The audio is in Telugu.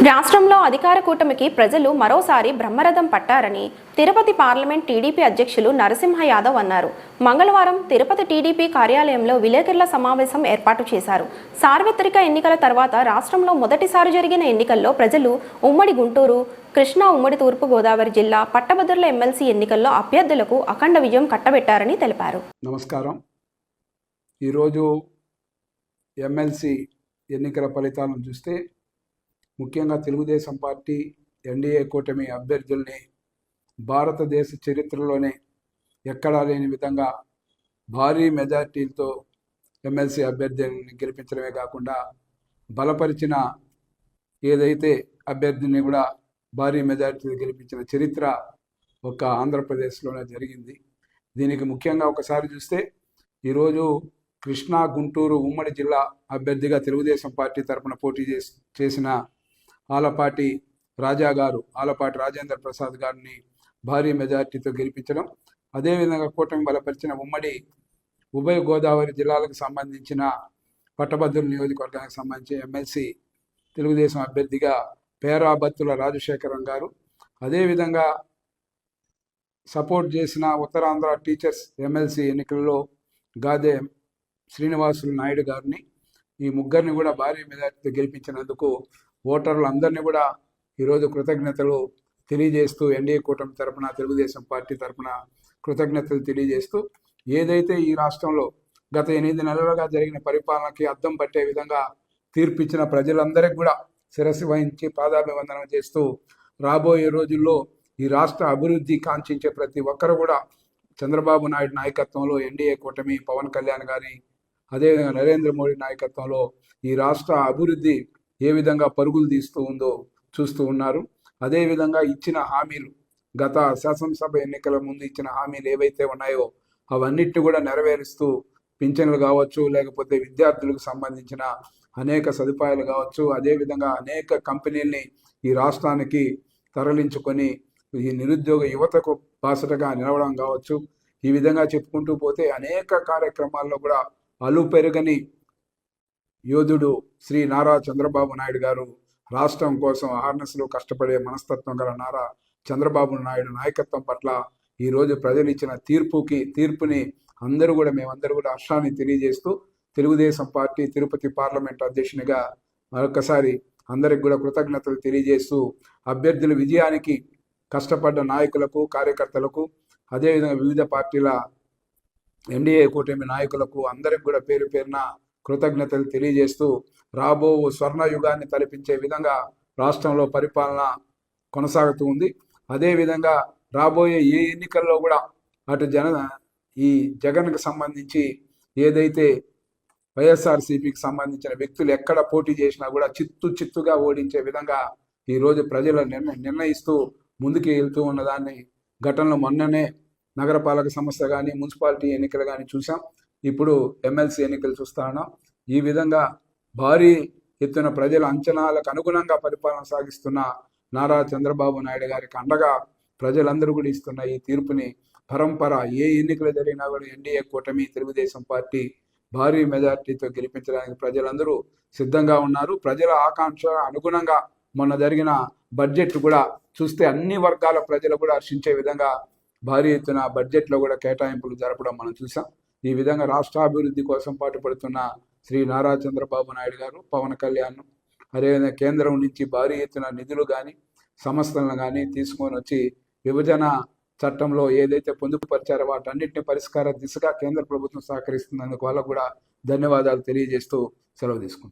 రాష్ట్రంలో అధికార కూటమికి ప్రజలు మరోసారి బ్రహ్మరథం పట్టారని తిరుపతి పార్లమెంట్ టీడీపీ అధ్యక్షులు నరసింహ యాదవ్ అన్నారు. మంగళవారం తిరుపతి టీడీపీ కార్యాలయంలో విలేకరుల సమావేశం ఏర్పాటు చేశారు. సార్వత్రిక ఎన్నికల తర్వాత రాష్ట్రంలో మొదటిసారి జరిగిన ఎన్నికల్లో ప్రజలు ఉమ్మడి గుంటూరు, కృష్ణా ఉమ్మడి తూర్పు గోదావరి జిల్లా పట్టభద్రుల ఎమ్మెల్సీ ఎన్నికల్లో అభ్యర్థులకు అఖండ విజయం కట్టబెట్టారని తెలిపారు. నమస్కారం. ఈరోజు ఎమ్మెల్సీ ఎన్నికల ఫలితాలను చూస్తే ముఖ్యంగా తెలుగుదేశం పార్టీ ఎన్డీఏ కూటమి అభ్యర్థుల్ని భారతదేశ చరిత్రలోనే ఎక్కడా లేని విధంగా భారీ మెజార్టీలతో ఎమ్మెల్సీ అభ్యర్థుల్ని గెలిపించడమే కాకుండా బలపరిచిన ఏదైతే అభ్యర్థిని కూడా భారీ మెజార్టీతో గెలిపించిన చరిత్ర ఒక ఆంధ్రప్రదేశ్లోనే జరిగింది. దీనికి ముఖ్యంగా ఒకసారి చూస్తే ఈరోజు కృష్ణా గుంటూరు ఉమ్మడి జిల్లా అభ్యర్థిగా తెలుగుదేశం పార్టీ తరఫున పోటీ చేసిన ఆలపాటి రాజేంద్ర ప్రసాద్ గారిని భారీ మెజార్టీతో గెలిపించడం, అదేవిధంగా కూటమి బలపరిచిన ఉభయ గోదావరి జిల్లాలకు సంబంధించిన పట్టభద్రుల నియోజకవర్గానికి సంబంధించిన ఎమ్మెల్సీ తెలుగుదేశం అభ్యర్థిగా పేరాబత్తుల రాజశేఖరం గారు, అదేవిధంగా సపోర్ట్ చేసిన ఉత్తరాంధ్ర టీచర్స్ ఎమ్మెల్సీ ఎన్నికల్లో గాదే శ్రీనివాసులు నాయుడు గారిని, ఈ ముగ్గురిని కూడా భారీ మెజార్టీతో గెలిపించినందుకు ఓటర్లందరినీ కూడా ఈరోజు కృతజ్ఞతలు తెలియజేస్తూ ఎన్డీఏ కూటమి తరపున తెలుగుదేశం పార్టీ తరపున కృతజ్ఞతలు తెలియజేస్తూ ఏదైతే ఈ రాష్ట్రంలో గత 8 నెలలుగా జరిగిన పరిపాలనకి అద్దం పట్టే విధంగా తీర్పిచ్చిన ప్రజలందరికీ కూడా శిరస్సు వహించి పాదాభివందనం చేస్తూ రాబోయే రోజుల్లో ఈ రాష్ట్ర అభివృద్ధి కాంక్షించే ప్రతి ఒక్కరు కూడా చంద్రబాబు నాయుడు నాయకత్వంలో ఎన్డీఏ కూటమి, పవన్ కళ్యాణ్ గారి, అదేవిధంగా నరేంద్ర మోడీ నాయకత్వంలో ఈ రాష్ట్ర అభివృద్ధి ఏ విధంగా పరుగులు తీస్తూ ఉందో చూస్తూ ఉన్నారు. అదేవిధంగా ఇచ్చిన హామీలు, గత శాసనసభ ఎన్నికల ముందు ఇచ్చిన హామీలు ఏవైతే ఉన్నాయో అవన్నిటిని కూడా నెరవేరుస్తూ పింఛన్లు కావచ్చు, లేకపోతే విద్యార్థులకు సంబంధించిన అనేక సదుపాయాలు కావచ్చు, అదేవిధంగా అనేక కంపెనీల్ని ఈ రాష్ట్రానికి తరలించుకొని ఈ నిరుద్యోగ యువతకు బాసటగా నిలవడం కావచ్చు, ఈ విధంగా చెప్పుకుంటూ పోతే అనేక కార్యక్రమాల్లో కూడా అలుపెరుగని యోధుడు శ్రీ నారా చంద్రబాబు నాయుడు గారు రాష్ట్రం కోసం అహర్నిశలు కష్టపడే మనస్తత్వం గల నారా చంద్రబాబు నాయుడు నాయకత్వం పట్ల ఈరోజు ప్రజలు ఇచ్చిన తీర్పుని మేమందరూ కూడా హర్షాన్ని తెలియజేస్తూ తెలుగుదేశం పార్టీ తిరుపతి పార్లమెంట్ అధ్యక్షునిగా మరొకసారి అందరికి కూడా కృతజ్ఞతలు తెలియజేస్తూ అభ్యర్థుల విజయానికి కష్టపడ్డ నాయకులకు, కార్యకర్తలకు, అదేవిధంగా వివిధ పార్టీల ఎన్డీఏ కూటమి నాయకులకు అందరికి కూడా పేరు పేరున కృతజ్ఞతలు తెలియజేస్తూ రాబో స్వర్ణయుగాన్ని తలపించే విధంగా రాష్ట్రంలో పరిపాలన కొనసాగుతూ ఉంది. అదేవిధంగా రాబోయే ఏ ఎన్నికల్లో కూడా అటు ఈ జగన్కి సంబంధించి ఏదైతే వైఎస్ఆర్సీపీకి సంబంధించిన వ్యక్తులు ఎక్కడ పోటీ చేసినా కూడా చిత్తుగా ఓడించే విధంగా ఈరోజు ప్రజలు నిర్ణయిస్తూ ముందుకు వెళ్తూ ఉన్నదాన్ని ఘటనలో మొన్ననే నగరపాలక సంస్థ కానీ, మున్సిపాలిటీ ఎన్నికలు కానీ చూసాం. ఇప్పుడు ఎమ్మెల్సీ ఎన్నికలు చూస్తా ఉన్నాం. ఈ విధంగా భారీ ఎత్తున ప్రజల అంచనాలకు అనుగుణంగా పరిపాలన సాగిస్తున్న నారా చంద్రబాబు నాయుడు గారికి అండగా ప్రజలందరూ కూడా ఇస్తున్న ఈ తీర్పుని పరంపర ఏ ఎన్నికలు జరిగినా కూడా ఎన్డీఏ కూటమి, తెలుగుదేశం పార్టీ భారీ మెజార్టీతో గెలిపించడానికి ప్రజలందరూ సిద్ధంగా ఉన్నారు. ప్రజల ఆకాంక్ష అనుగుణంగా మొన్న జరిగిన బడ్జెట్ కూడా చూస్తే అన్ని వర్గాల ప్రజలు కూడా హర్షించే విధంగా భారీ ఎత్తున బడ్జెట్లో కూడా కేటాయింపులు జరపడం మనం చూసాం. ఈ విధంగా రాష్ట్రాభివృద్ధి కోసం పాటుపడుతున్న శ్రీ నారా చంద్రబాబు నాయుడు గారు, పవన్ కళ్యాణ్, అదేవిధంగా కేంద్రం నుంచి భారీ ఎత్తున నిధులు కానీ, సంస్థలను కానీ తీసుకొని వచ్చి విభజన చట్టంలో ఏదైతే పొందుపరిచారో వాటన్నిటిని పరిష్కార దిశగా కేంద్ర ప్రభుత్వం సహకరిస్తున్నందుకు వాళ్ళకు కూడా ధన్యవాదాలు తెలియజేస్తూ సెలవు తీసుకుంటాం.